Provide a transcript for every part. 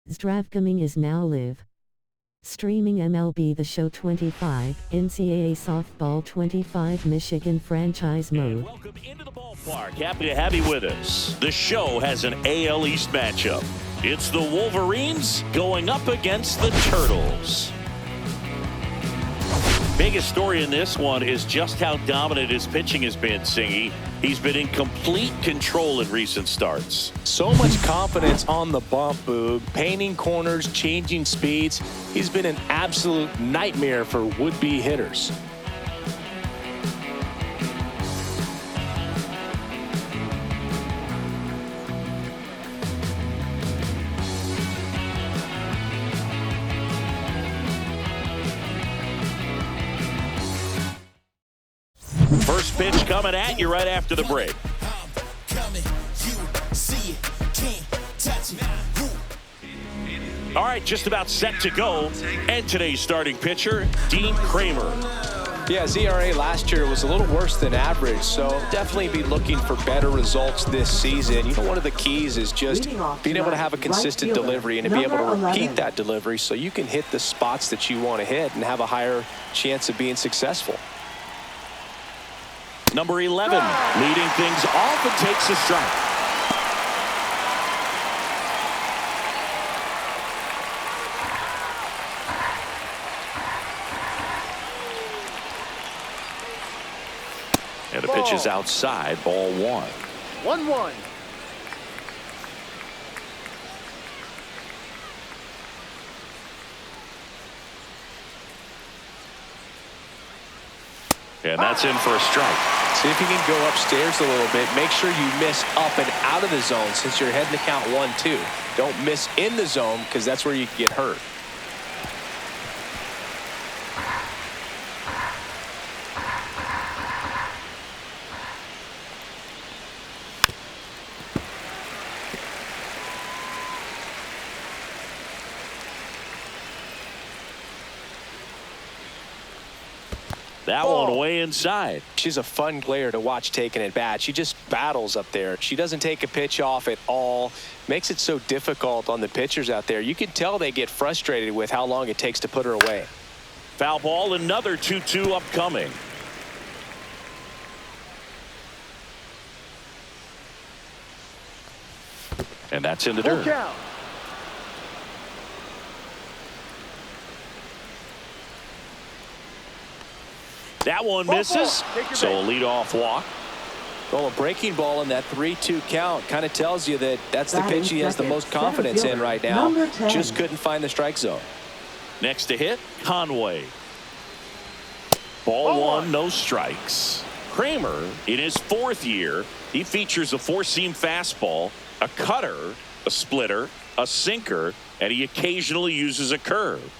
DraftKings is now live. Streaming MLB The Show 25, NCAA Softball 25 Michigan franchise mode. And welcome into the ballpark. Happy to have you with us. The show has an AL East matchup. It's the Wolverines going up against the Turtles. Biggest story in this one is just how dominant his pitching has been, Singy. He's been in complete control in recent starts. So much confidence on the bump, Boog. Painting corners, changing speeds. He's been an absolute nightmare for would-be hitters. First pitch coming at you right after the break. All right, just about set to go. And today's starting pitcher, Dean Kramer. Yeah, his ERA last year was a little worse than average, so definitely be looking for better results this season. You know, one of the keys is just being able to have a consistent delivery and to be able to repeat that delivery so you can hit the spots that you want to hit and have a higher chance of being successful. Number 11, leading things off and takes a strike. And the pitch is outside, ball 1. 1-1. And that's in for a strike. See if you can go upstairs a little bit. Make sure you miss up and out of the zone since you're heading to count 1-2. Don't miss in the zone because that's where you can get hurt. That one way inside. She's a fun player to watch taking at bat. She just battles up there. She doesn't take a pitch off at all. Makes it so difficult on the pitchers out there. You can tell they get frustrated with how long it takes to put her away. Foul ball, another 2-2 upcoming. And that's in the dirt. That one misses, so a leadoff walk. Well, a breaking ball in that 3-2 count kind of tells you that that's the pitch he has the most confidence in right now. Just couldn't find the strike zone. Next to hit, Conway. Ball 1, no strikes. Kramer, in his 4th year, he features a 4-seam fastball, a cutter, a splitter, a sinker, and he occasionally uses a curve.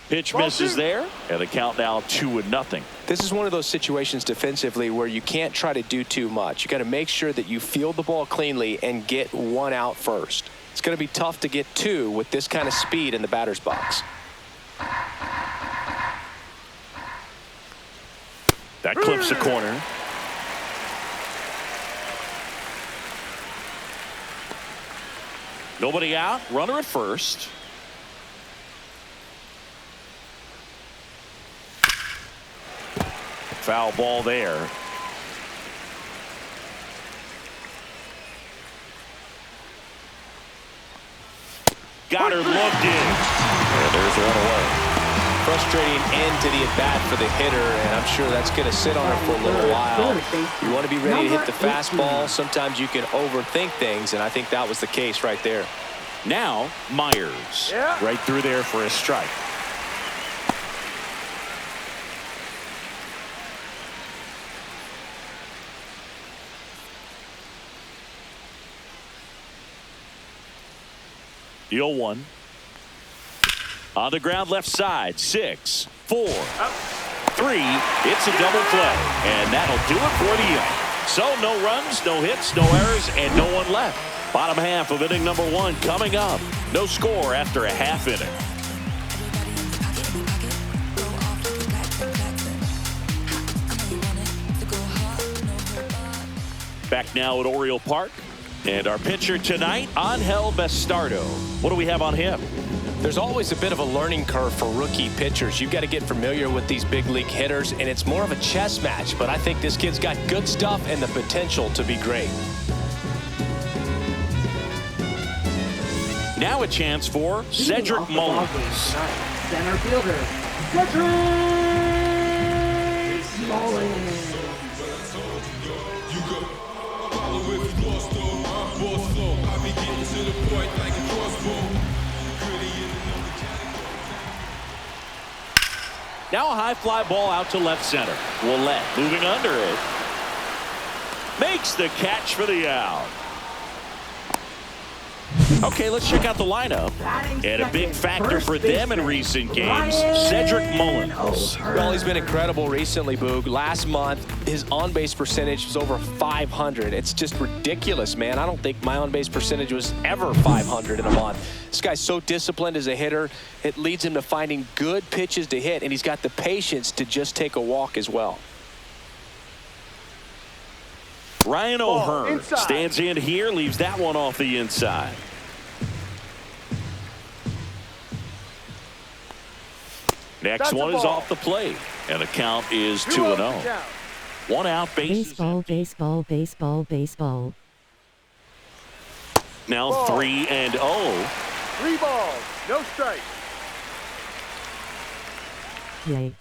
Pitch misses there, and the count now 2-0. This is one of those situations defensively where you can't try to do too much. You got to make sure that you field the ball cleanly and get 1 out first. It's going to be tough to get 2 with this kind of speed in the batter's box. That clips the corner. Nobody out, runner at first. Foul ball there. Got her looked in. And there's one away. Frustrating end to the at-bat for the hitter, and I'm sure that's going to sit on her for a little while. You want to be ready to hit the fastball. Sometimes you can overthink things, and I think that was the case right there. Now, Myers. Right through there for a strike. The 0-1. On the ground left side. 6, 4, 3. It's a double play. And that'll do it for the inning. So no runs, no hits, no errors, and no one left. Bottom half of inning number 1 coming up. No score after a half inning. Back now at Oriole Park. And our pitcher tonight, Angel Bastardo. What do we have on him? There's always a bit of a learning curve for rookie pitchers. You've got to get familiar with these big league hitters, and it's more of a chess match. But I think this kid's got good stuff and the potential to be great. Now a chance for Cedric Mullins. Center fielder, Cedric Mullins. Now a high fly ball out to left center. Willette moving under it. Makes the catch for the out. Okay, let's check out the lineup. And a big factor for them in recent games, Cedric Mullins. Well, he's been incredible recently, Boog. Last month, his on-base percentage was over 500. It's just ridiculous, man. I don't think my on-base percentage was ever 500 in a month. This guy's so disciplined as a hitter. It leads him to finding good pitches to hit, and he's got the patience to just take a walk as well. Ryan O'Hearn stands in here, leaves that one off the inside. Next one is off the plate, and the count is 2-0. 1 out, bases. Baseball, baseball, baseball, baseball. Now 3-0. 3 balls, no strikes. Yay.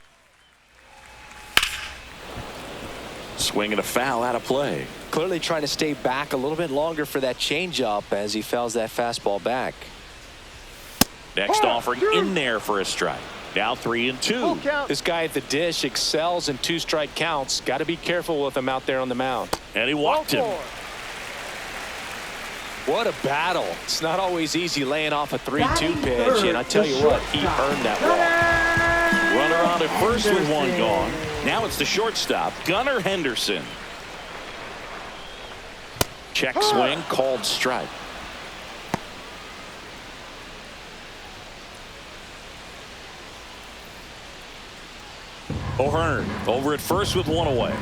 Swinging a foul out of play. Clearly trying to stay back a little bit longer for that changeup as he fouls that fastball back. Next offering in there for a strike. Now 3-2. This guy at the dish excels in 2-strike counts. Got to be careful with him out there on the mound. And he walked him. What a battle. It's not always easy laying off a 3-2 pitch, and I tell you what, he earned that walk. Runner on at first with one gone. Now it's the shortstop, Gunnar Henderson. Check swing, called strike. O'Hearn over at first with one away.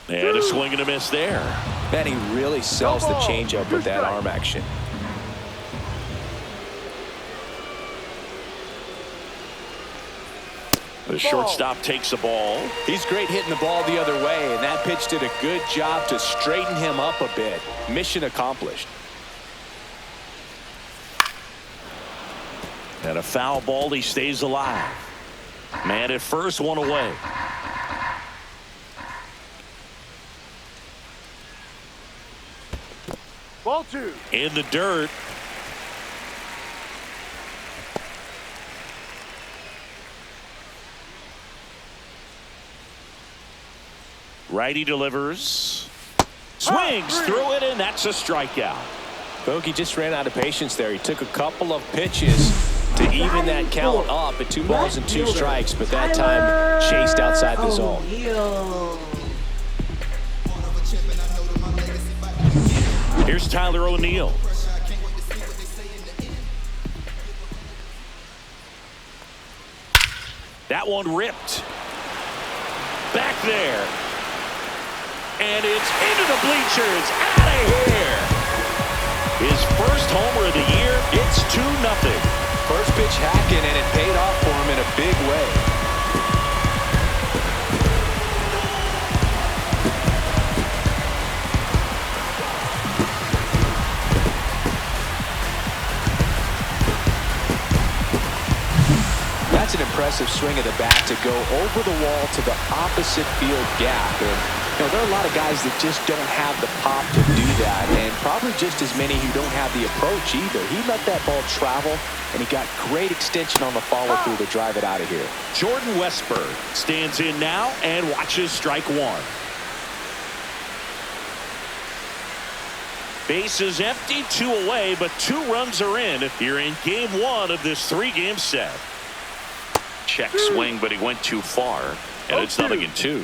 And a swing and a miss there. Man, he really sells the changeup with that arm action. The shortstop takes the ball. He's great hitting the ball the other way, and that pitch did a good job to straighten him up a bit. Mission accomplished. And a foul ball, he stays alive. Man at first, one away. Ball 2. In the dirt. Righty delivers. Swings through it, and that's a strikeout. Bogey just ran out of patience there. He took a couple of pitches to even that count up at 2 balls and 2 strikes, but that time chased outside the zone. Here's Tyler O'Neill. That one ripped. Back there. And it's into the bleachers. Out of here. His first homer of the year. It's 2-0. First pitch hacking, and it paid off for him in a big way. That's an impressive swing of the bat to go over the wall to the opposite field gap. And you know, there are a lot of guys that just don't have the pop to do that, and probably just as many who don't have the approach either. He let that ball travel, and he got great extension on the follow-through to drive it out of here. Jordan Westberg stands in now and watches strike one. Base is empty, 2 away, but 2 runs are in. You're in game 1 of this 3-game set. Check swing, but he went too far, and it's 0-2.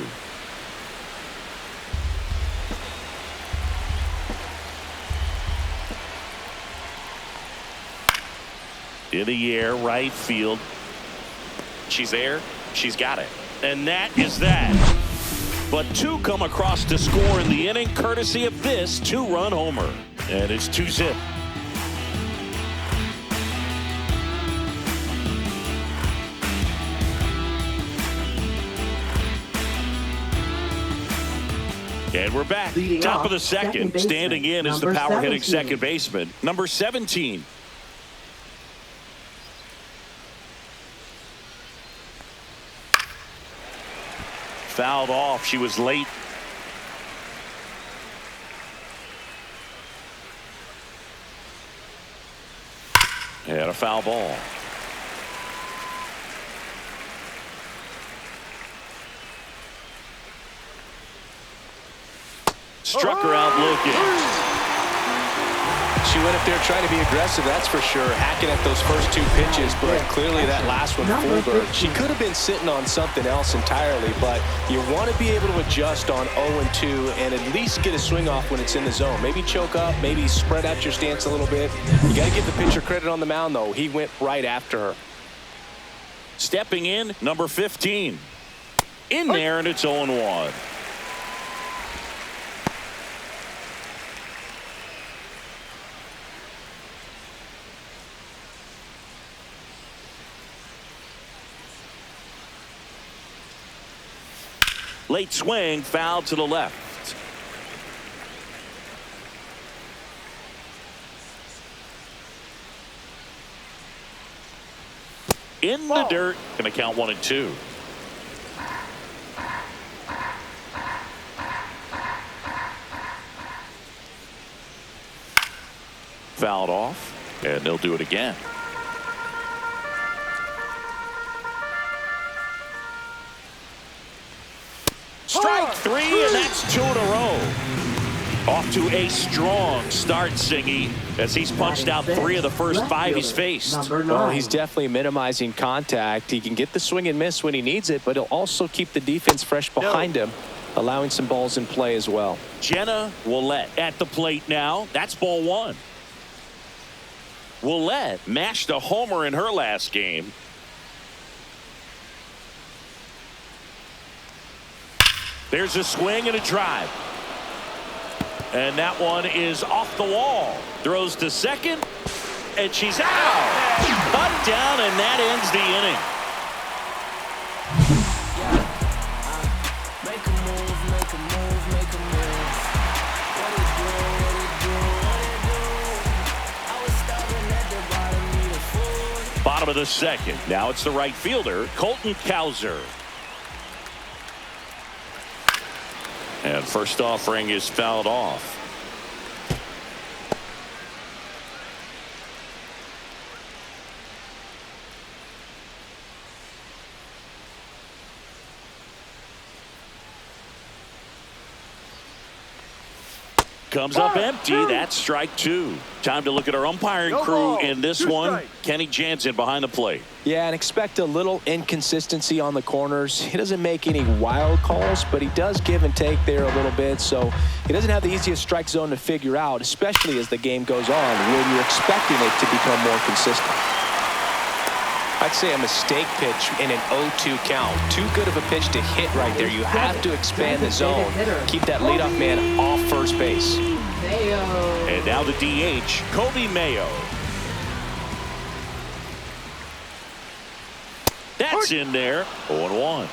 In the air, right field. She's there. She's got it. And that is that. But two come across to score in the inning, courtesy of this two-run homer. And it's 2-zip. And we're back. Leading Top off, of the second. second Standing in is the number power hitting 17. second baseman, number 17. Fouled off. She was late. And a foul ball. Struck her out looking. She went up there trying to be aggressive, that's for sure, hacking at those first two pitches, but clearly that last one fooled her. She could have been sitting on something else entirely, but you want to be able to adjust on 0-2 and at least get a swing off when it's in the zone. Maybe choke up, maybe spread out your stance a little bit. You got to give the pitcher credit on the mound, though. He went right after her. Stepping in, number 15. In there, and it's 0-1. Late swing, foul to the left. In the dirt. Going to count 1-2. Fouled off, and they'll do it again. Strike three, and that's 2 in a row. Off to a strong start, Singy, as he's punched out 3 of the first 5 he's faced. Well, he's definitely minimizing contact. He can get the swing and miss when he needs it, but he'll also keep the defense fresh behind him, allowing some balls in play as well. Jenna Willett at the plate now. That's ball 1. Willett mashed a homer in her last game. There's a swing and a drive. And that one is off the wall. Throws to second, and she's out. Cut down, and that ends the inning. Bottom of the second. Now it's the right fielder, Colton Cowser. And first offering is fouled off. Comes up empty. That's strike 2. Time to look at our umpiring crew in this one. Kenny Jansen behind the plate. Yeah, and expect a little inconsistency on the corners. He doesn't make any wild calls, but he does give and take there a little bit. So he doesn't have the easiest strike zone to figure out, especially as the game goes on when you're expecting it to become more consistent. I'd say a mistake pitch in an 0-2 count. Too good of a pitch to hit right there. You have to expand the zone. Keep that leadoff man off first base. And now the DH, Kobe Mayo. That's in there. 0-1.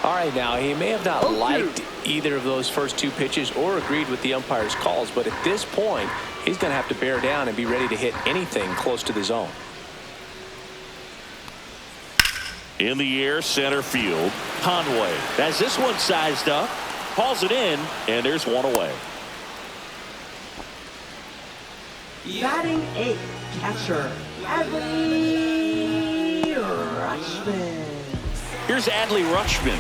All right, now, he may have not liked either of those first 2 pitches or agreed with the umpire's calls, but at this point, he's going to have to bear down and be ready to hit anything close to the zone. In the air, center field, Conway. As this one sized up, calls it in, and there's one away. Batting 8th, catcher, Adley Rutschman. Here's Adley Rutschman.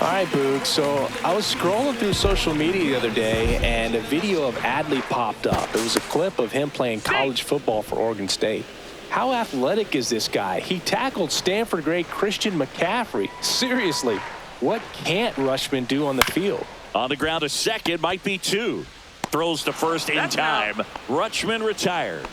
All right, Boog, so I was scrolling through social media the other day, and a video of Adley popped up. It was a clip of him playing college football for Oregon State. How athletic is this guy? He tackled Stanford great Christian McCaffrey. Seriously, what can't Rushman do on the field? On the ground, a second, might be two. Throws to first in time. Rutschman retired.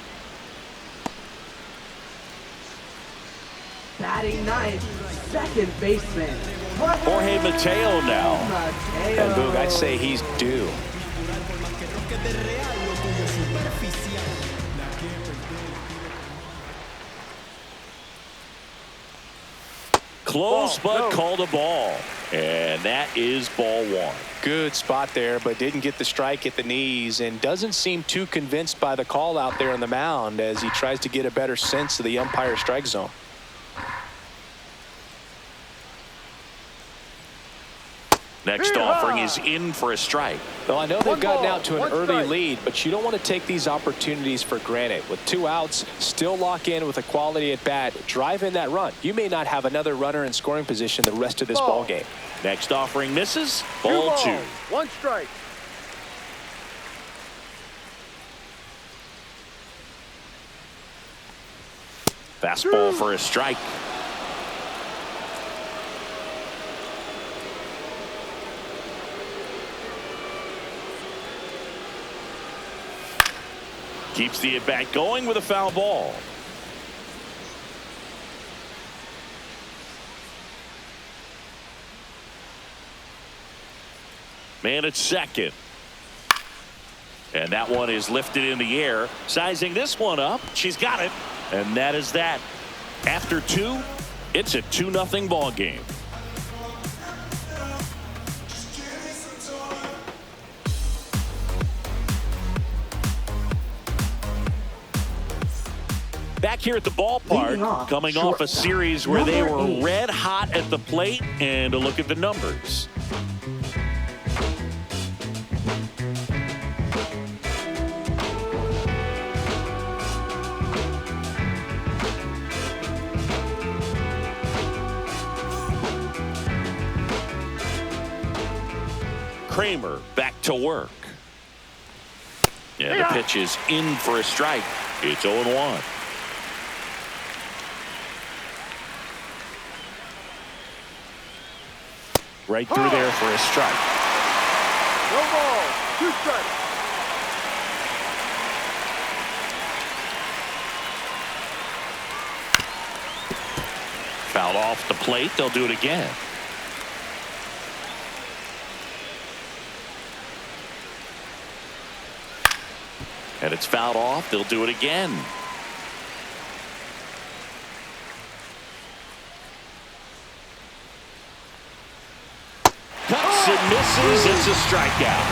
Batting ninth, second baseman. Jorge Mateo now. And Boog, I'd say he's due. Close, but called a ball. And that is ball one. Good spot there, but didn't get the strike at the knees and doesn't seem too convinced by the call out there on the mound as he tries to get a better sense of the umpire strike zone. Next offering is in for a strike. Well, I know they've gotten out to an early lead, but you don't want to take these opportunities for granted. With 2 outs, still lock in with a quality at bat, drive in that run. You may not have another runner in scoring position the rest of this ball game. Next offering misses. Ball 2. 1 strike. Fastball for a strike. Keeps the at-bat going with a foul ball. Man at second. And that one is lifted in the air. Sizing this one up. She's got it. And that is that. After 2, it's a 2-0 ball game. Back here at the ballpark, coming off a series where they were red hot at the plate, and a look at the numbers. Kramer back to work. And the pitch is in for a strike. It's 0-1. Right through there for a strike. No ball. 2 strikes. Fouled off the plate. They'll do it again. And it's fouled off. They'll do it again. Cuts and misses. It's a strikeout.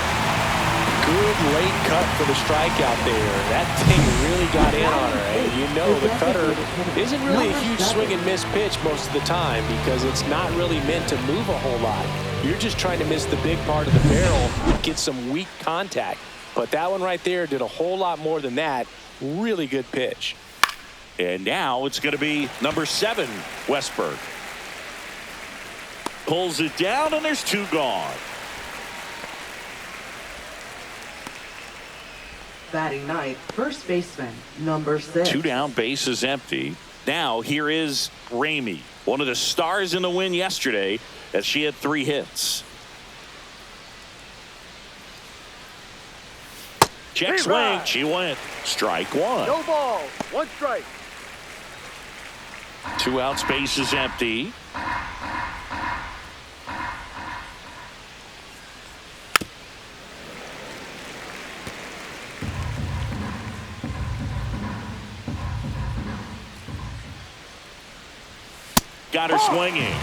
Good late cut for the strikeout there. That thing really got in on her. And you know the cutter isn't really a huge swing and miss pitch most of the time because it's not really meant to move a whole lot. You're just trying to miss the big part of the barrel, get some weak contact. But that one right there did a whole lot more than that. Really good pitch. And now it's going to be number 7, Westberg. Pulls it down, and there's 2 gone. Batting ninth, first baseman, number 6. 2 down, base is empty. Now here is Ramey, one of the stars in the win yesterday, as she had 3 hits. Check swing. She went. Strike 1. No ball. 1 strike. 2 outs, base is empty. Got her swinging.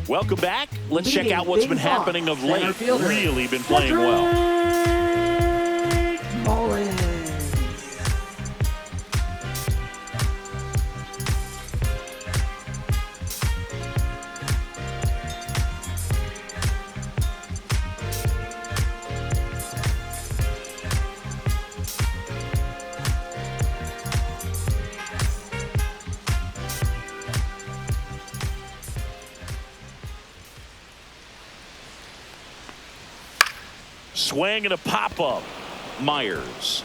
Welcome back. Let's check out what's been happening of late. Really been playing well. Swing and a pop-up. Myers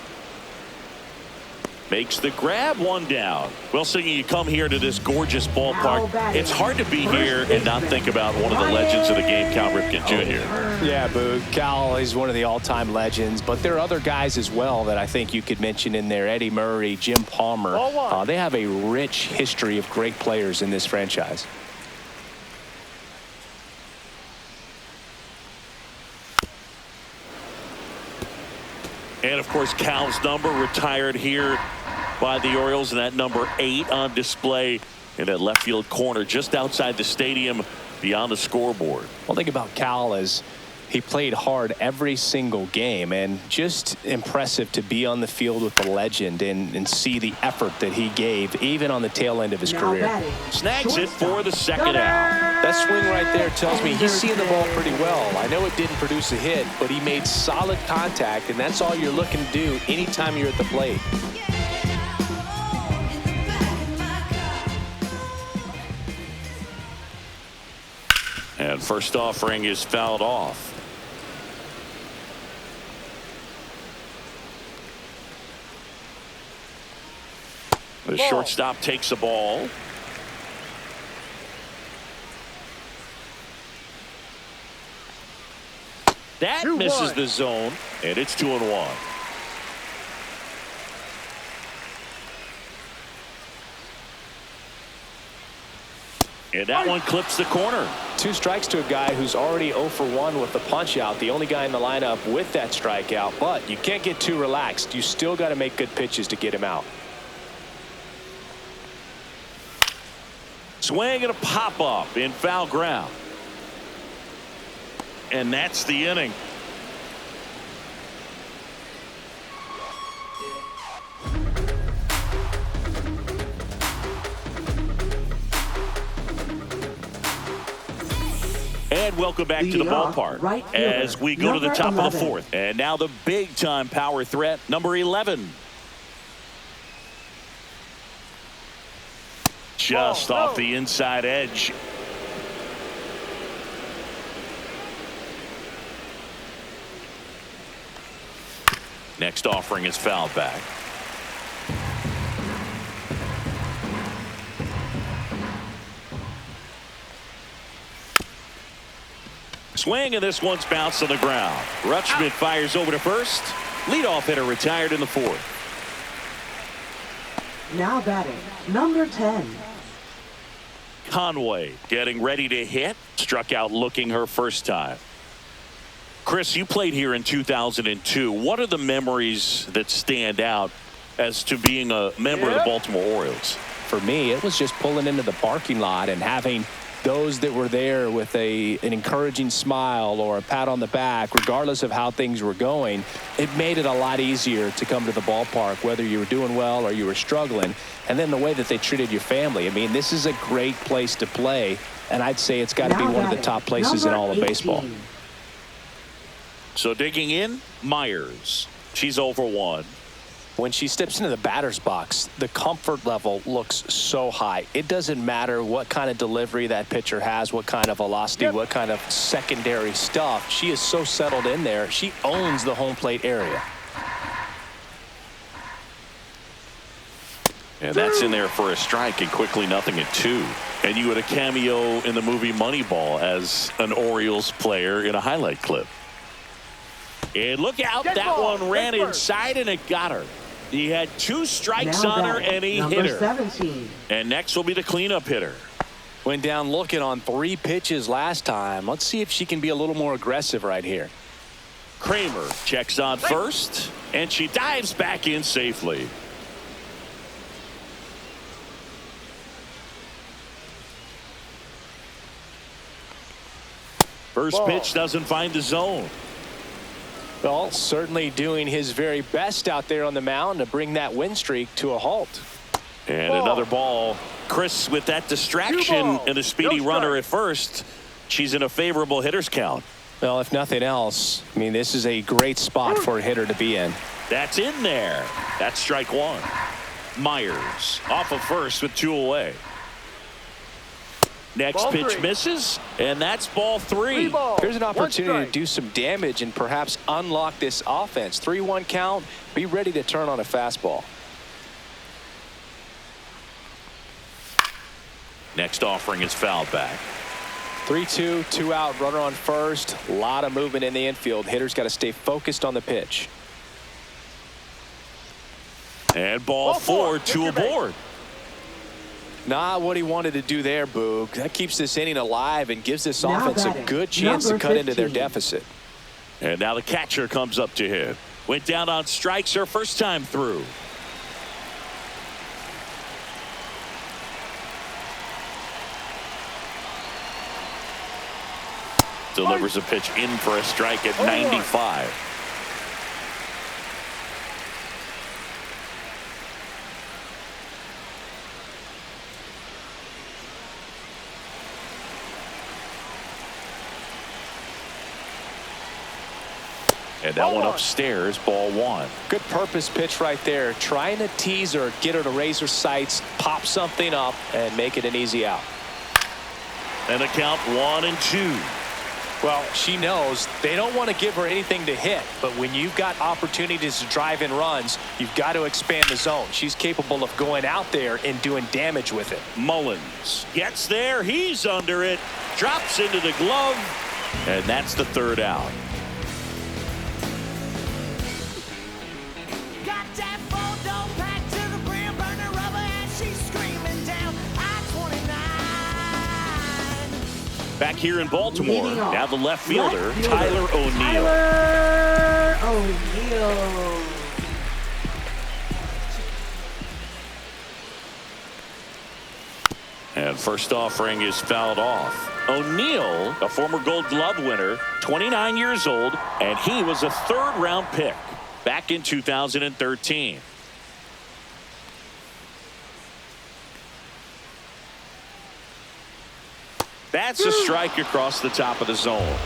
makes the grab, one down. Well, Siggy, you come here to this gorgeous ballpark. It's hard to be here and not think about one of the legends of the game, Cal Ripken Jr. Yeah, Boog. Cal is one of the all-time legends, but there are other guys as well that I think you could mention in there. Eddie Murray, Jim Palmer. They have a rich history of great players in this franchise. And, of course, Cal's number retired here by the Orioles, and that number 8 on display in that left field corner just outside the stadium beyond the scoreboard. Well, think about Cal as he played hard every single game, and just impressive to be on the field with the legend and see the effort that he gave even on the tail end of his career. Snags it for the second out. That swing right there tells me he's seeing the ball pretty well. I know it didn't produce a hit, but he made solid contact, and that's all you're looking to do anytime you're at the plate. And first offering is fouled off. The shortstop takes the ball. That misses the zone, and it's 2-1. And that one clips the corner. 2 strikes to a guy who's already 0 for 1 with the punch out. The only guy in the lineup with that strikeout. But you can't get too relaxed. You still got to make good pitches to get him out. Swing and a pop-up in foul ground. And that's the inning. And welcome back to the ballpark as we go to the top of the 4th. And now the big-time power threat, number 11. Just off the inside edge. Next offering is fouled back. Swing, and this one's bounced on the ground. Rutschmidt fires over to first. Leadoff hitter retired in the 4th. Now batting, number 10. Conway getting ready to hit. Struck out looking her first time. Chris, you played here in 2002. What are the memories that stand out as to being a member of the Baltimore Orioles? For me, it was just pulling into the parking lot and having those that were there with an encouraging smile or a pat on the back, regardless of how things were going. It made it a lot easier to come to the ballpark, whether you were doing well or you were struggling. And then the way that they treated your family. I mean, this is a great place to play, and I'd say it's got to be one of the top places in all of baseball. So digging in, Myers. She's over 1. When she steps into the batter's box, the comfort level looks so high. It doesn't matter what kind of delivery that pitcher has, what kind of velocity, what kind of secondary stuff. She is so settled in there. She owns the home plate area. And that's in there for a strike, and quickly 0-2. And you had a cameo in the movie Moneyball as an Orioles player in a highlight clip. And look out, that one ran inside and it got her. He had 2 strikes on her and he hit her. 17. And next will be the cleanup hitter. Went down looking on 3 pitches last time. Let's see if she can be a little more aggressive right here. Kramer checks on first, and she dives back in safely. First pitch doesn't find the zone. Well, certainly doing his very best out there on the mound to bring that win streak to a halt. And another ball. Chris, with that distraction and a speedy runner at first, she's in a favorable hitter's count. Well, if nothing else, I mean, this is a great spot for a hitter to be in. That's in there. That's strike 1. Myers off of first with 2 away. Next Ball pitch three. misses, and that's ball 3. 3 balls. Here's an 1 opportunity to strike. do some damage and perhaps unlock this offense. 3-1 count. Be ready to turn on a fastball. Next offering is fouled back. 3-2, 2 out, runner on first. A lot of movement in the infield. Hitter's got to stay focused on the pitch. And ball 4, Get 2 your base. aboard. Not what he wanted to do there, Boog. That keeps this inning alive and gives this Now offense a batting, good chance to number cut into their 15. deficit. And now the catcher comes up to him. Went down on strikes her first time through. Delivers a pitch in for a strike at 95. And that one upstairs, ball 1. Good purpose pitch right there. Trying to tease her, get her to raise her sights, pop something up, and make it an easy out. And a count 1-2. Well, she knows they don't want to give her anything to hit, but when you've got opportunities to drive in runs, you've got to expand the zone. She's capable of going out there and doing damage with it. Mullins gets there. He's under it. Drops into the glove. And that's the 3rd out. Got that photo packed to the brim, burning rubber, and she's screaming down I-29. Back here in Baltimore, Leading off, now the left fielder, left fielder, Tyler O'Neill. Tyler O'Neill. And first offering is fouled off. O'Neill, a former Gold Glove winner, 29 years old, and he was a 3rd-round pick back in 2013. That's a strike across the top of the zone.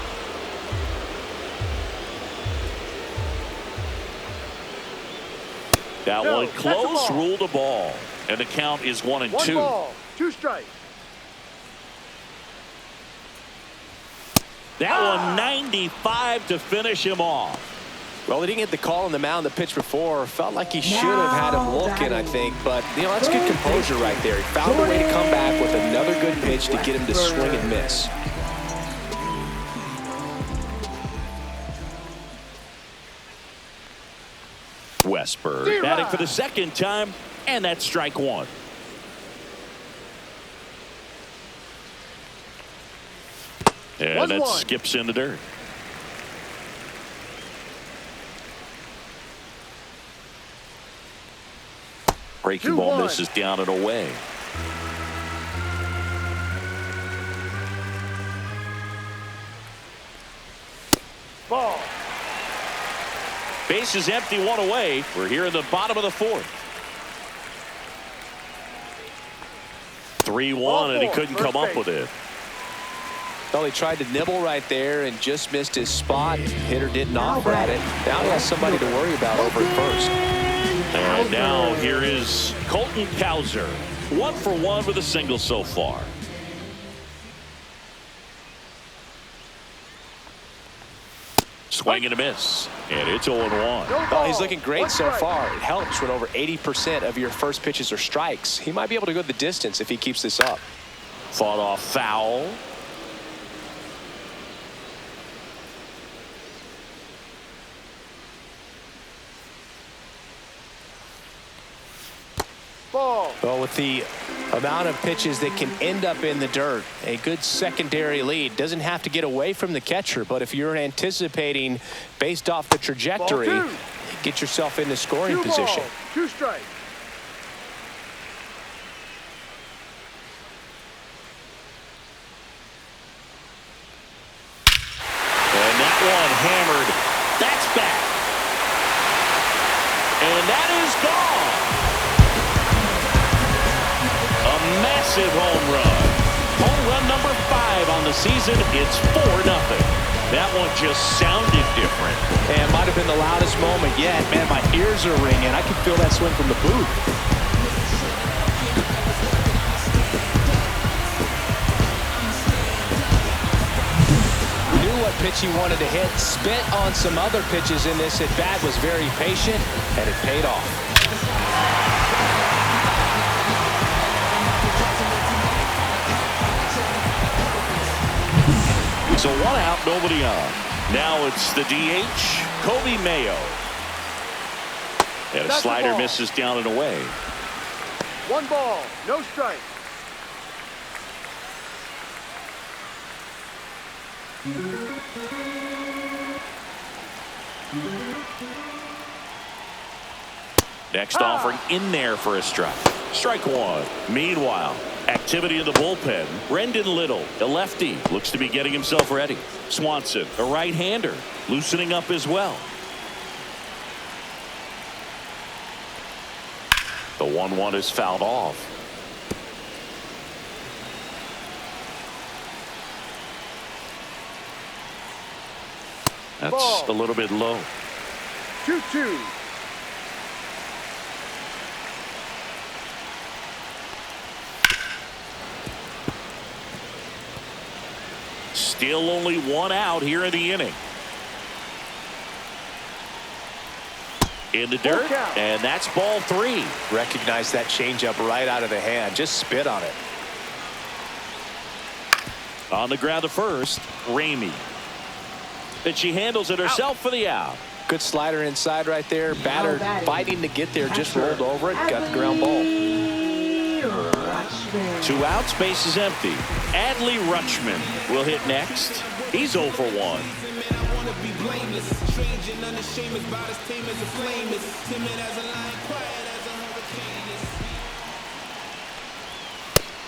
That No, one that's a close, ball. ruled a ball. And the count is 1-2. 1 ball, 2 strikes. That one 95 to finish him off. Well, he didn't get the call on the mound the pitch before. Felt like he should have had him looking, I think. But, you know, that's good composure right there. He found a way to come back with another good pitch to get him to swing and miss. Westberg batting for the 2nd time, and that's strike 1. And that 1-1. skips in the dirt. Breaking ball 2-1. misses down and away. Ball. Base is empty, 1 away. We're here in the bottom of the 4th. 3-1, and he couldn't come up with it. Well, he tried to nibble right there and just missed his spot. Hitter didn't offer at it. Now he has somebody to worry about over at first. And now here is Colton Cowser. 1 for 1 with a single so far. Swing and a miss. And it's 0-1. Oh, he's looking great so far. It helps when over 80% of your first pitches are strikes. He might be able to go the distance if he keeps this up. Fought off foul. Ball. Well, with the amount of pitches that can end up in the dirt, a good secondary lead. Doesn't have to get away from the catcher, but if you're anticipating based off the trajectory, Ball 2. get yourself into scoring 2 position. balls, 2 strikes. And that one hammered. That's back. And that is gone. A massive home run. Home run number 5 on the season. It's 4-0. That one just sounded different. And might have been the loudest moment yet. Man, my ears are ringing. I can feel that swing from the booth. what pitch he wanted to hit. Spent on some other pitches in this at bat. Was very patient, and it paid off. So 1 out, nobody on. Now it's the DH, Kobe Mayo. And a slider misses down and away. 1 ball, no strike. Next offering in there for a strike. Strike 1. Meanwhile, activity in the bullpen. Brendan Little, a lefty, looks to be getting himself ready. Swanson, a right-hander, loosening up as well. The 1-1 is fouled off. That's a little bit low. 2-2. Still only 1 out here in the inning. In the dirt, and that's ball 3. Recognize that changeup right out of the hand. Just spit on it. On the ground to first, Ramey. And she handles it herself for the out. Good slider inside right there. Batter fighting to get there. Just rolled over it. Got the ground ball. 2 outs, base is empty. Adley Rutschman will hit next. He's 0 for 1.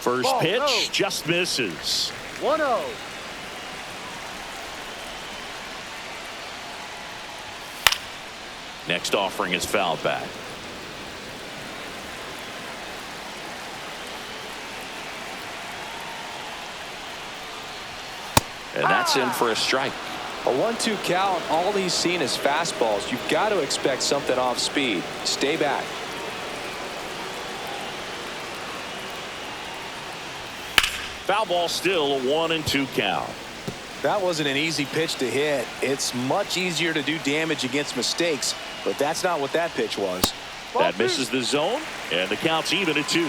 First pitch just misses. 1-0. Next offering is fouled back. And that's in for a strike. A 1-2 count. All he's seen is fastballs. You've got to expect something off speed. Stay back. Foul ball, still a 1-2 count. That wasn't an easy pitch to hit. It's much easier to do damage against mistakes, but that's not what that pitch was. That misses the zone, and the count's even at 2.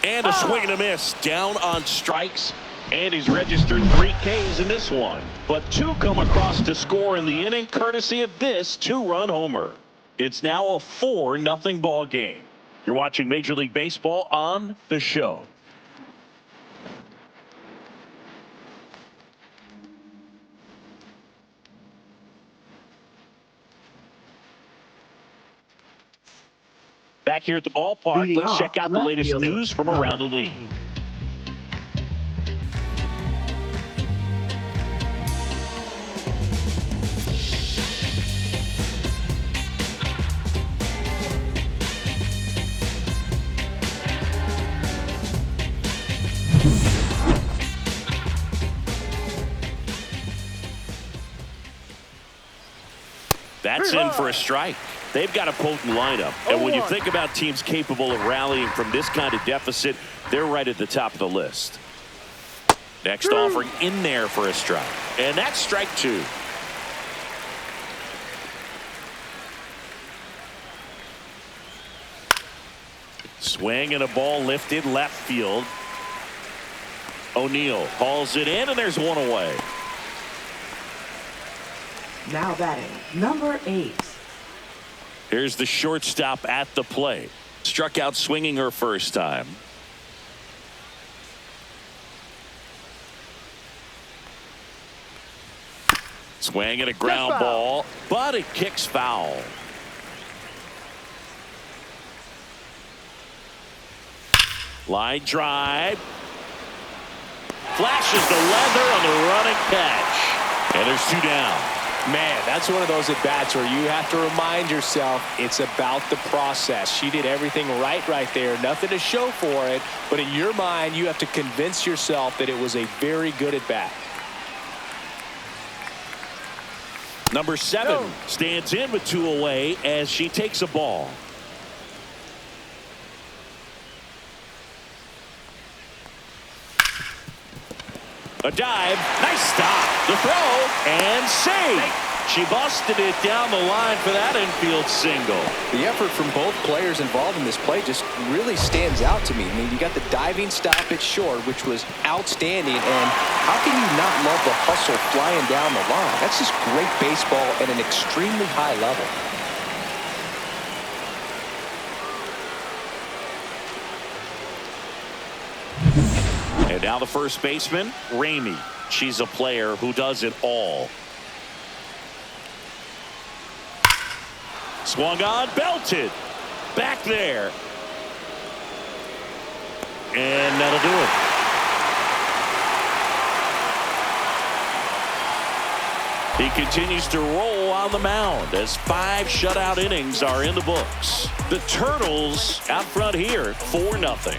And a swing and a miss down on strikes. And he's registered 3 Ks in this one. But 2 come across to score in the inning, courtesy of this 2-run homer. It's now a 4-0 ball game. You're watching Major League Baseball on The Show. Back here at the ballpark, let's check out the latest news from around the league. That's in for a strike. They've got a potent lineup. And when you think about teams capable of rallying from this kind of deficit, they're right at the top of the list. Next offering in there for a strike. And that's strike 2. Swing and a ball lifted left field. O'Neill hauls it in, and there's 1 away. Now batting, number 8. Here's the shortstop at the plate. Struck out swinging her first time. Swing and a ground ball, but it kicks foul. Line drive. Flashes the leather on the running catch. And there's 2 down. Man, that's one of those at-bats where you have to remind yourself it's about the process. She did everything right there. Nothing to show for it. But in your mind, you have to convince yourself that it was a very good at-bat. Number 7 stands in with 2 away as she takes a ball. A dive. Nice stop. The throw. And save. She busted it down the line for that infield single. The effort from both players involved in this play just really stands out to me. I mean, you got the diving stop at short, which was outstanding. And how can you not love the hustle flying down the line? That's just great baseball at an extremely high level. And now the first baseman, Ramey. She's a player who does it all. Swung on, belted. Back there. And that'll do it. He continues to roll on the mound as 5 shutout innings are in the books. The Turtles out front here, 4-0.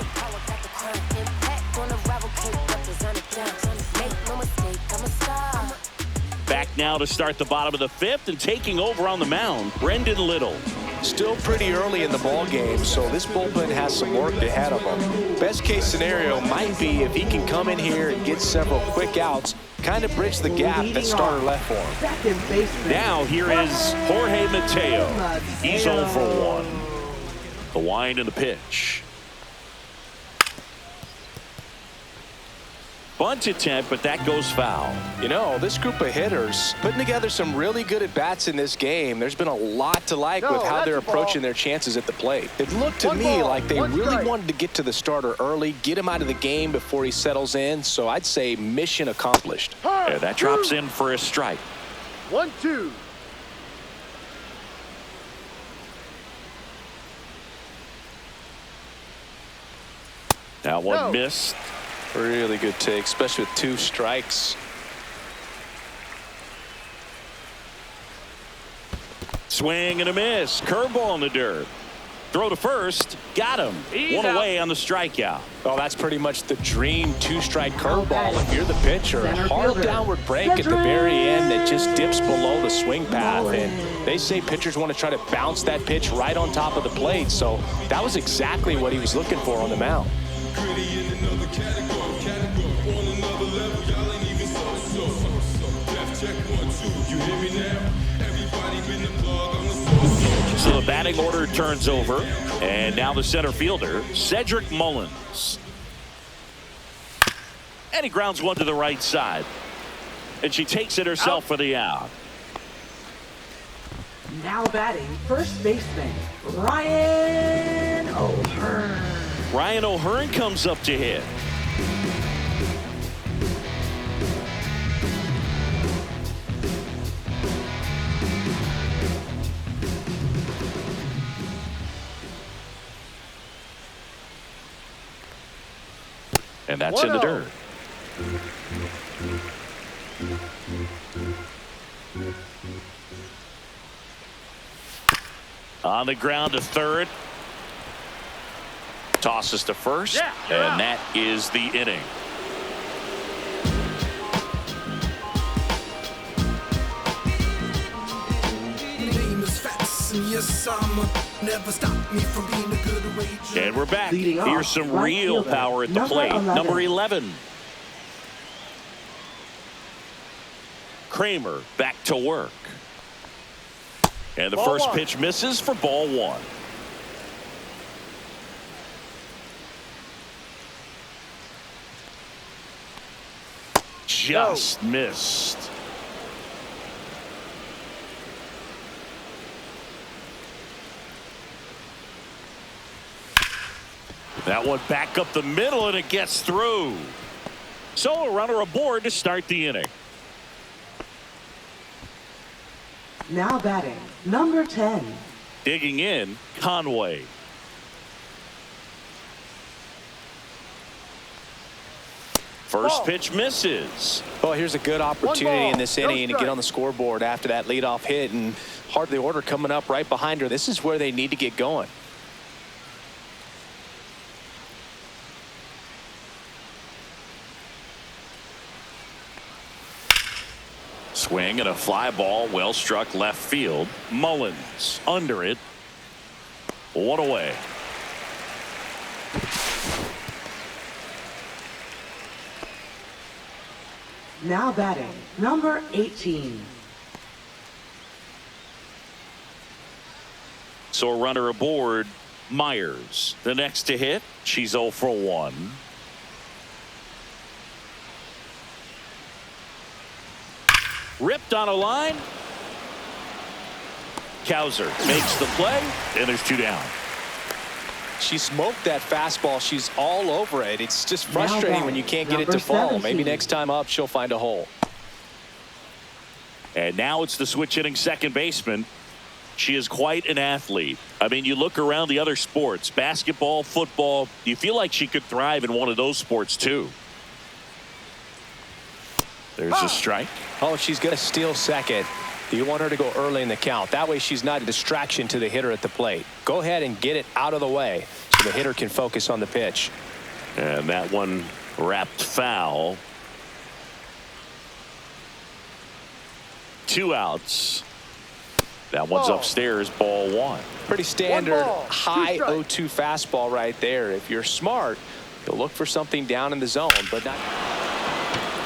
Back now to start the bottom of the 5th, and taking over on the mound, Brendan Little. Still pretty early in the ball game, so this bullpen has some work ahead of him. Best case scenario might be if he can come in here and get several quick outs, kind of bridge the gap that starter left for him. Now here is Jorge Mateo. He's 0 for 1. The wind and the pitch. Bunt attempt, but that goes foul. You know, this group of hitters putting together some really good at-bats in this game. There's been a lot to like with how they're approaching their chances at the plate. It looked to me like they really wanted to get to the starter early, get him out of the game before he settles in. So I'd say mission accomplished. Yeah, that drops in for a strike. 1-2. That one missed. Really good take, especially with 2 strikes. Swing and a miss. Curveball in the dirt. Throw to first. Got him. One away on the strikeout. Well, that's pretty much the dream 2-strike curveball if you're the pitcher. A hard downward break at the very end that just dips below the swing path. And they say pitchers want to try to bounce that pitch right on top of the plate. So that was exactly what he was looking for on the mound. So the batting order turns over, and now the center fielder, Cedric Mullins. And he grounds one to the right side. And she takes it herself for the out. Now batting, first baseman, Ryan O'Hearn. Ryan O'Hearn comes up to hit. And that's in the dirt. On the ground to third. Tosses to first. And that is the inning. And we're back. Here's some real power at the plate. Number 11. Kramer back to work. And the first pitch misses for ball 1. Just missed. That one back up the middle, and it gets through. So a runner aboard to start the inning. Now batting, number 10. Digging in, Conway. First pitch misses. Well, here's a good opportunity in this inning to get on the scoreboard after that leadoff hit, and heart of the order coming up right behind her. This is where they need to get going. Swing and a fly ball, well struck left field. Mullins under it. 1 away. Now batting, number 18. So a runner aboard, Myers. The next to hit, she's 0 for 1. Ripped on a line. Cowser makes the play, and there's 2 down. She smoked that fastball. She's all over it. It's just frustrating when you can't get it to fall. 17. Maybe next time up, she'll find a hole. And now it's the switch hitting second baseman. She is quite an athlete. I mean, you look around the other sports, basketball, football, you feel like she could thrive in one of those sports too. There's a strike. Oh, she's going to steal second. You want her to go early in the count. That way she's not a distraction to the hitter at the plate. Go ahead and get it out of the way so the hitter can focus on the pitch. And that one wrapped foul. 2 outs. That one's upstairs, ball 1. Pretty standard ball, high 2 strikes. 0-2 fastball right there. If you're smart, you'll look for something down in the zone, but not.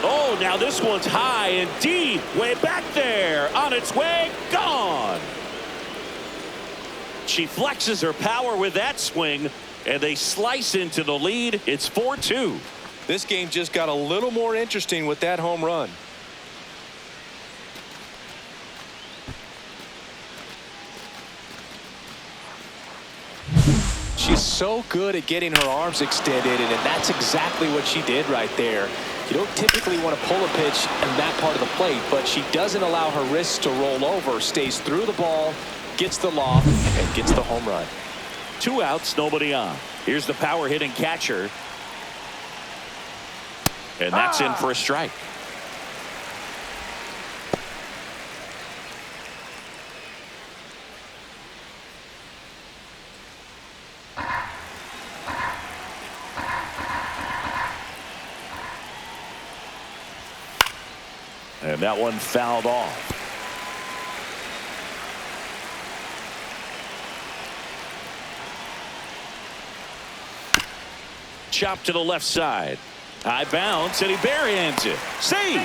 Oh, now this one's high and deep, way back there, on its way, gone. She flexes her power with that swing, and they slice into the lead. It's 4-2. This game just got a little more interesting with that home run. She's so good at getting her arms extended, and that's exactly what she did right there. You don't typically want to pull a pitch in that part of the plate, but she doesn't allow her wrists to roll over, stays through the ball, gets the loft, and gets the home run. 2 outs, nobody on. Here's the power hitting catcher. And that's in for a strike. And that one fouled off. Chop to the left side. High bounce, and he barehands it. Save!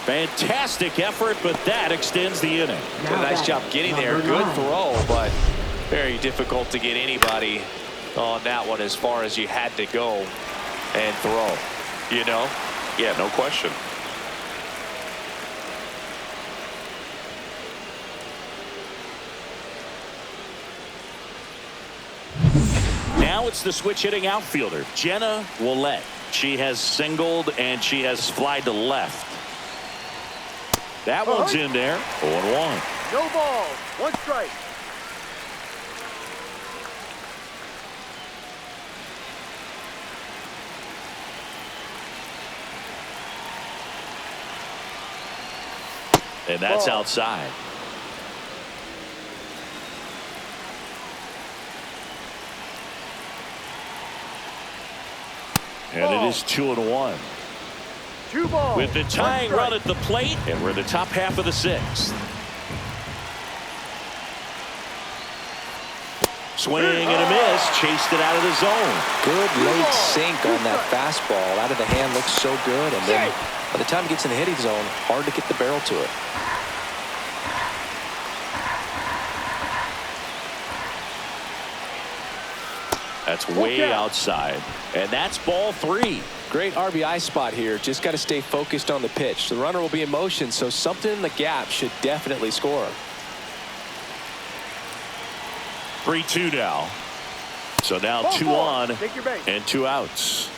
Fantastic effort, but that extends the inning. A nice job getting there. Good throw, but very difficult to get anybody on that one as far as you had to go and throw. You know? Yeah, no question. Now it's the switch hitting outfielder, Ncaa Willette. She has singled and she has flied to left. That one's in there. 0-1. No ball, 1 strike. And that's outside. And it is 2-1. 2 balls. With the tying 1 strike. run at the plate, and we're in the top half of the 6th. Swing and a miss, chased it out of the zone. Good late sink on that fastball. Out of the hand looks so good, and then by the time it gets in the hitting zone, hard to get the barrel to it. That's way outside, and that's ball 3. Great RBI spot here. Just got to stay focused on the pitch. The runner will be in motion, so something in the gap should definitely score. 3-2 now. So now 2 on and 2 outs.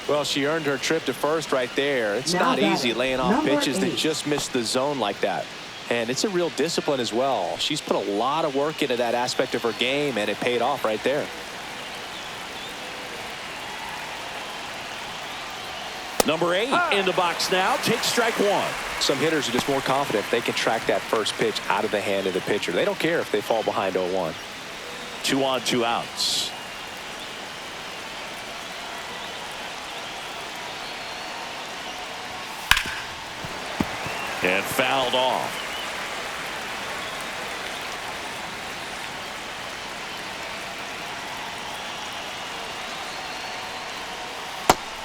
Well, she earned her trip to first right there. It's Now not easy laying off number pitches that 8. just miss the zone like that. And it's a real discipline as well. She's put a lot of work into that aspect of her game, and it paid off right there. Number 8 in the box now. Takes strike 1. Some hitters are just more confident they can track that first pitch out of the hand of the pitcher. They don't care if they fall behind 0-1. 2 on, 2 outs. And fouled off.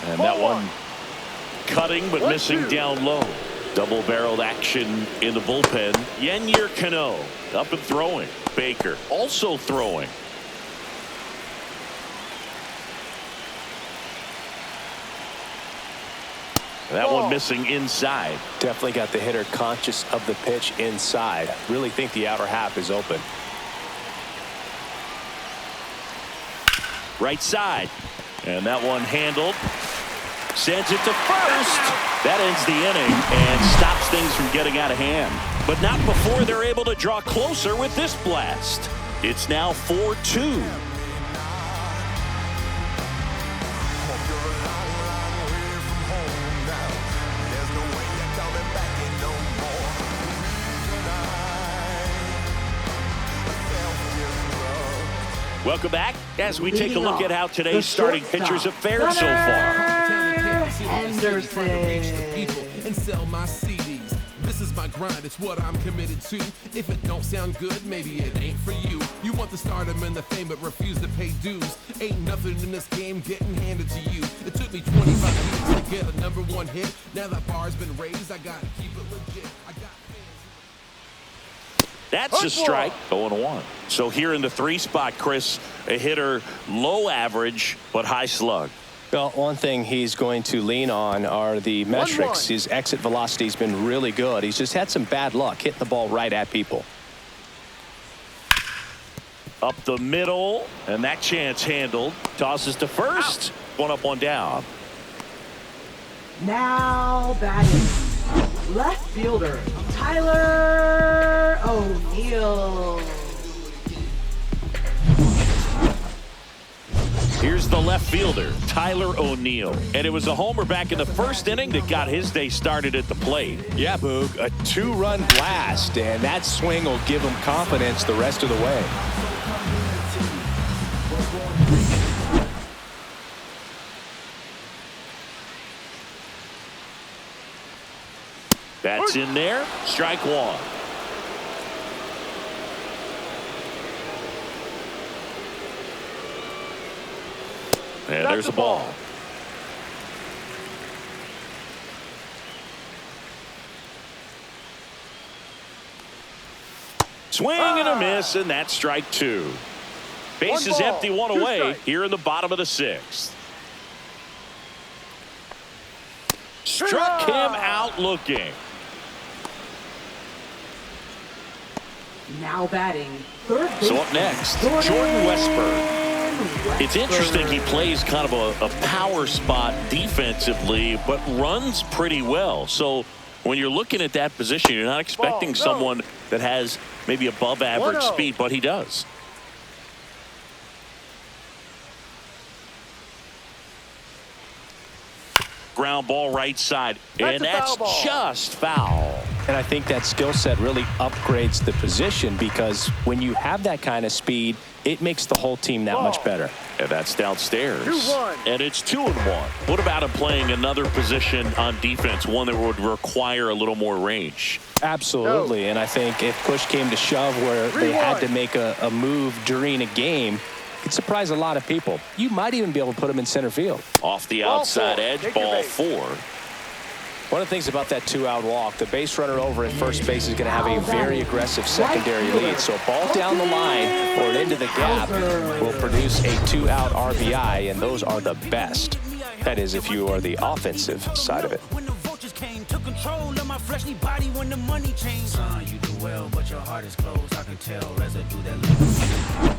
And that one Cutting but missing down low. Double-barreled action in the bullpen. Ncaa up and throwing. Baker also throwing. That one missing inside. Definitely got the hitter conscious of the pitch inside. Really think the outer half is open. Right side. And that one handled. Sends it to first. That ends the inning and stops things from getting out of hand. But not before they're able to draw closer with this blast. It's now 4-2. Welcome back as we take a look at how today's starting pitchers have fared so far. Henderson. And sell my CDs. This is my grind, it's what I'm committed to. If it don't sound good, maybe it ain't for you. You want the stardom and the fame, but refuse to pay dues. Ain't nothing in this game getting handed to you. It took me 25 years to get a #1 hit. Now that bar's been raised, I gotta keep it legit. I got That's a strike. 0-1. So here in the 3 spot, Chris, a hitter low average but high slug. Well, one thing he's going to lean on are the metrics. His exit velocity has been really good. He's just had some bad luck hitting the ball right at people. Up the middle, and that chance handled. Tosses to first. One up, one down. Now batting. Left fielder, Tyler O'Neill. Here's the left fielder, Tyler O'Neill. And it was a homer back in the first inning that got his day started at the plate. Yeah, Boog, a 2-run blast, and that swing will give him confidence the rest of the way. That's in there. Strike one. And there's a ball. Swing and a miss, and that's strike 2. Base is empty, one away here in the bottom of the 6th. Struck him out looking. Now batting. Third base. So up next, Jordan Westburg. It's interesting, he plays kind of a power spot defensively, but runs pretty well. So when you're looking at that position, you're not expecting someone that has maybe above average speed, but he does. Ground ball right side, and that's just foul. And I think that skill set really upgrades the position, because when you have that kind of speed, it makes the whole team that much better. And that's downstairs. 2-1. And it's 2-1. What about him playing another position on defense, one that would require a little more range? Absolutely. And I think if push came to shove where they had to make a move during a game, it surprised a lot of people. You might even be able to put him in center field. Off the outside edge, ball 4. One of the things about that 2-out walk, the base runner over at first base is going to have a very aggressive secondary lead. So a ball down the line or into the gap will produce a 2-out RBI, and those are the best. That is, if you are the offensive side of it. When the vultures came, took control of my fleshly body when the money changed. Son, you do well, but your heart is closed. I can tell residue that.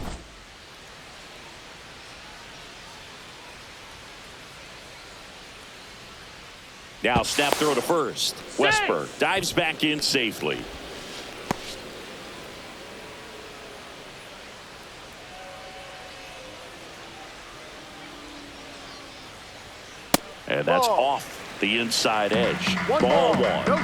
Now snap throw to first. Westburg dives back in safely. And that's off the inside edge. Ball 1.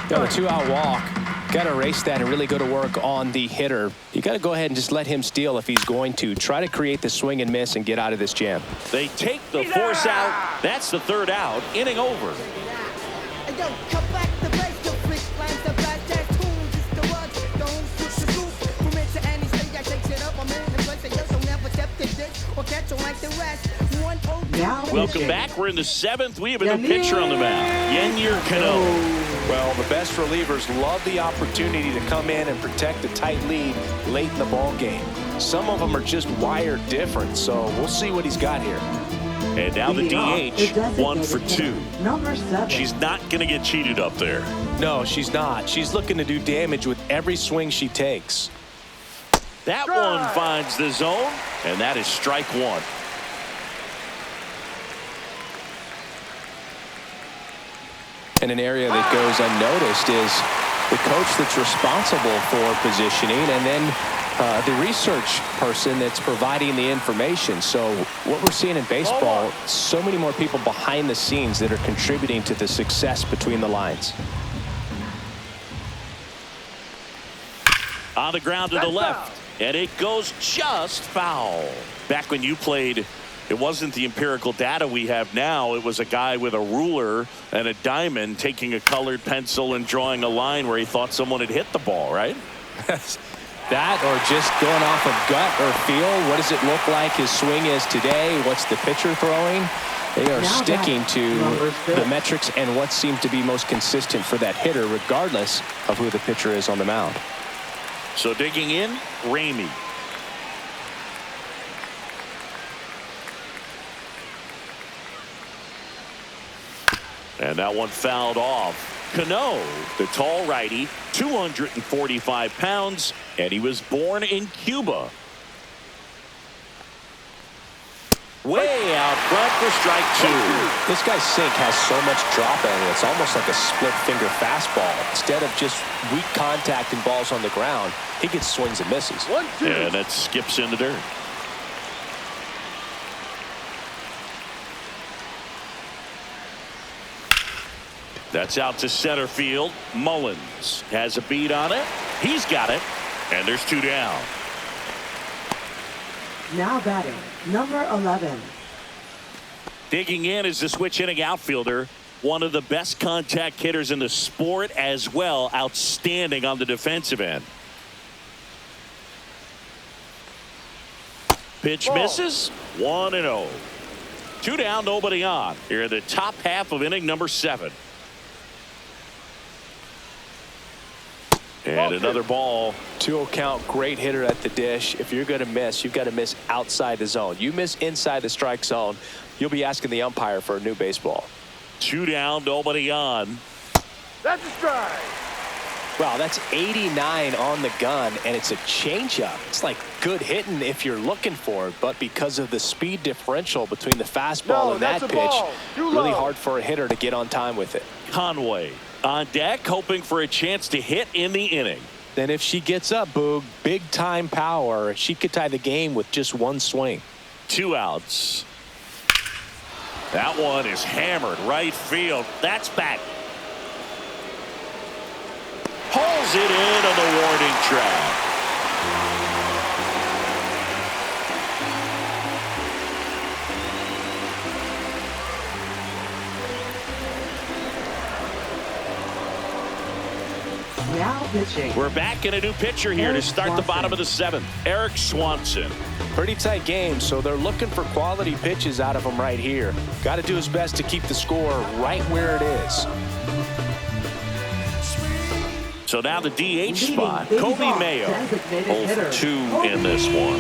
Got a 2-out walk. Got to erase that and really go to work on the hitter. You got to go ahead and just let him steal if he's going to. Try to create the swing and miss and get out of this jam. They take the force out. That's the 3rd out. Inning over. Yo, come back the base, yo, quick lines, the black jazz tunes, it's the words, don't push the roof, from it to any stage, I shake shit up, I'm in the place, yo, so never step to this, or catch like the rest. 1-0. Now Welcome pitching. back. We're in the 7th. We have a new pitcher on the mound. Ncaa. Well, the best relievers love the opportunity to come in and protect a tight lead late in the ball game. Some of them are just wired different, so we'll see what he's got here. And now the DH, 1 for 2. Number 7. She's not going to get cheated up there. No, she's not. She's looking to do damage with every swing she takes. That one finds the zone, and that is strike 1. And an area that goes unnoticed is the coach that's responsible for positioning, and then the research person that's providing the information. So what we're seeing in baseball, so many more people behind the scenes that are contributing to the success between the lines. On the ground to the left, and it goes just foul. Back when you played, it wasn't the empirical data we have now. It was a guy with a ruler and a diamond taking a colored pencil and drawing a line where he thought someone had hit the ball, right? That, or just going off of gut or feel. What does it look like his swing is today? What's the pitcher throwing? They are sticking to the metrics and what seems to be most consistent for that hitter, regardless of who the pitcher is on the mound. So digging in, Ramey. And that one fouled off. Cano, the tall righty, 245 pounds, and he was born in Cuba. Way out front for strike 2. This guy's sink has so much drop in it. It's almost like a split finger fastball. Instead of just weak contact and balls on the ground, he gets swings and misses. 1-2. And that skips in the dirt. That's out to center field. Mullins has a beat on it. He's got it. And there's 2 down. Now batting, number 11. Digging in is the switch hitting outfielder. One of the best contact hitters in the sport as well. Outstanding on the defensive end. Pitch misses. 1-0. 2 down, nobody on. Here in the top half of inning number 7. And another ball. 2-0 count, great hitter at the dish. If you're going to miss, you've got to miss outside the zone. You miss inside the strike zone, you'll be asking the umpire for a new baseball. 2 down, nobody on. That's a strike. Wow, that's 89 on the gun, and it's a changeup. It's like good hitting if you're looking for it, but because of the speed differential between the fastball and that pitch, really hard for a hitter to get on time with it. Conway on deck, hoping for a chance to hit in the inning. Then if she gets up, Boog, big time power, she could tie the game with just 1 swing. 2 outs. That one is hammered right field. That's back. Pulls it in on the warning track. Now pitching. We're back in a new pitcher here to start the bottom of the 7th. Eric Swanson. Pretty tight game, so they're looking for quality pitches out of him right here. Got to do his best to keep the score right where it is. So now the DH spot. Kobe Mayo. 0 for 2 in this one.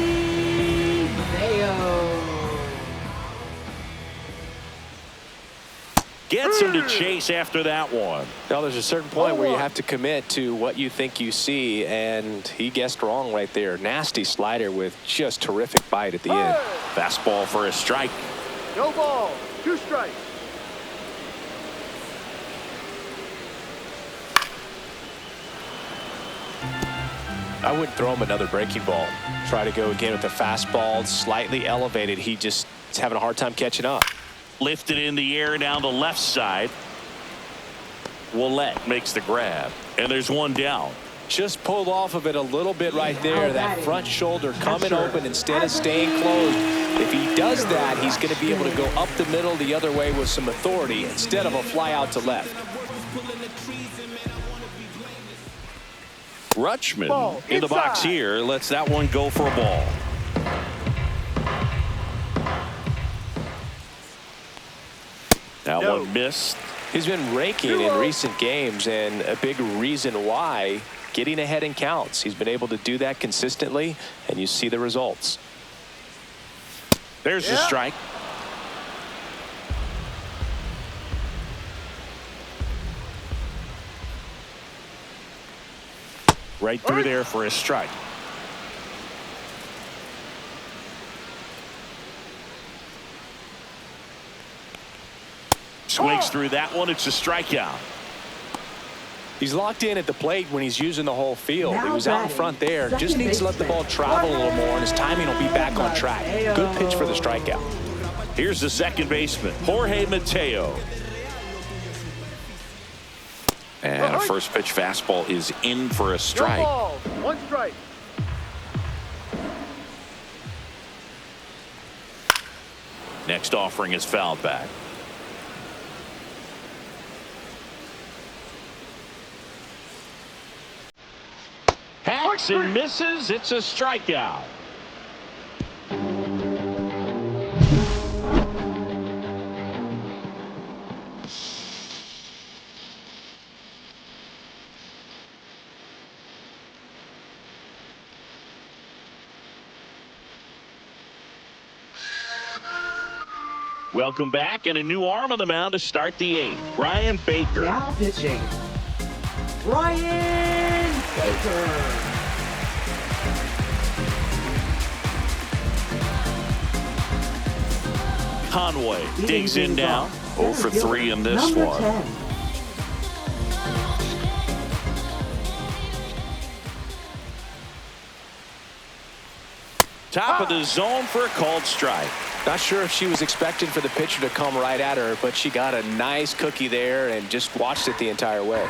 Mayo. Gets him to chase after that one. Now there's a certain point where you have to commit to what you think you see, and he guessed wrong right there. Nasty slider with just terrific bite at the end. Fastball for a strike. No ball. 2 strikes. I wouldn't throw him another breaking ball. Try to go again with the fastball, slightly elevated. He just is having a hard time catching up. Lifted in the air down the left side. Willette makes the grab. And there's 1 down. Just pulled off of it a little bit right there. That front shoulder coming open instead of staying closed. If he does that, he's going to be able to go up the middle the other way with some authority instead of a fly out to left. Rutschman in the box here. Lets that one go for a ball. That No. one missed. He's been raking in recent games, and a big reason why, getting ahead in counts. He's been able to do that consistently, and you see the results. There's the strike. Right through there for a strike. Swings through that one. It's a strikeout. He's locked in at the plate when he's using the whole field. Now He was out in front there. Just needs to let the ball travel a little more, and his timing will be back on track. Good pitch for the strikeout. Here's the second baseman, Jorge Mateo. And a first pitch fastball is in for a No strike. ball. 1 strike. Next offering is fouled back. Hacks and misses. It's a strikeout. Welcome back, and a new arm on the mound to start the 8th. Brian Baker. Now pitching, Brian Baker. Conway digs in now. 0 for 3 in this Number one. 10. Top of the zone for a called strike. Not sure if she was expecting for the pitcher to come right at her, but she got a nice cookie there and just watched it the entire way.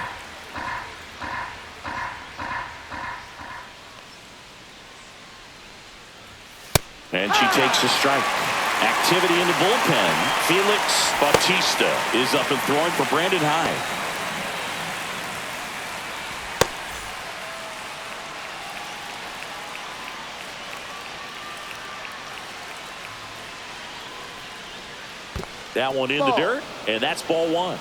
And she takes a strike. Activity in the bullpen. Felix Bautista is up and throwing for Brandon Hyde. That one in the dirt, and that's ball 1.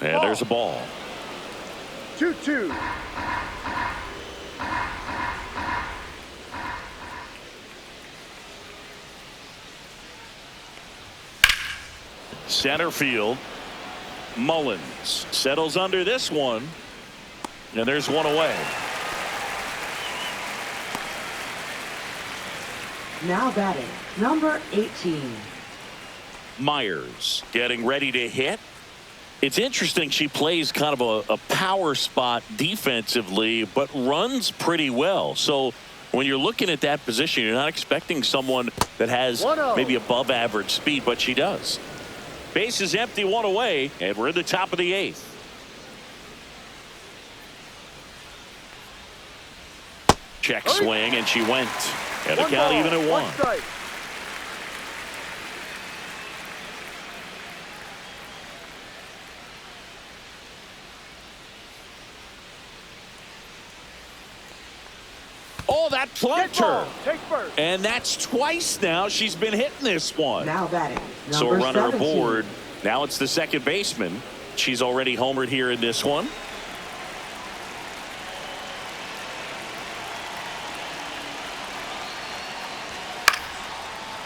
And there's a ball. 2-2. Center field. Mullins settles under this one, and there's one away. Now batting, number 18. Myers getting ready to hit. It's interesting, she plays kind of a power spot defensively, but runs pretty well. So when you're looking at that position, you're not expecting someone that has maybe above average speed, but she does. Base is empty, one away, and we're in the top of the 8th. Check swing, and she went. And the count even at 1. Strike. Oh, that plugged her. Take first. And that's twice now she's been hitting this one. Now batting, So a number runner 17. aboard. Now it's the second baseman. She's already homered here in this one.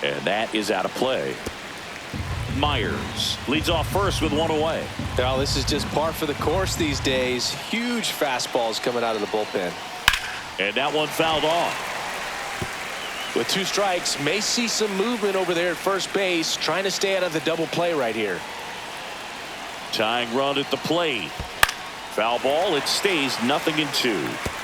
And that is out of play. Myers leads off first with one away. Well, this is just par for the course these days. Huge fastballs coming out of the bullpen. And that one fouled off. With 2 strikes, may see some movement over there at first base, trying to stay out of the double play right here. Tying run at the plate. Foul ball. It stays 0-2.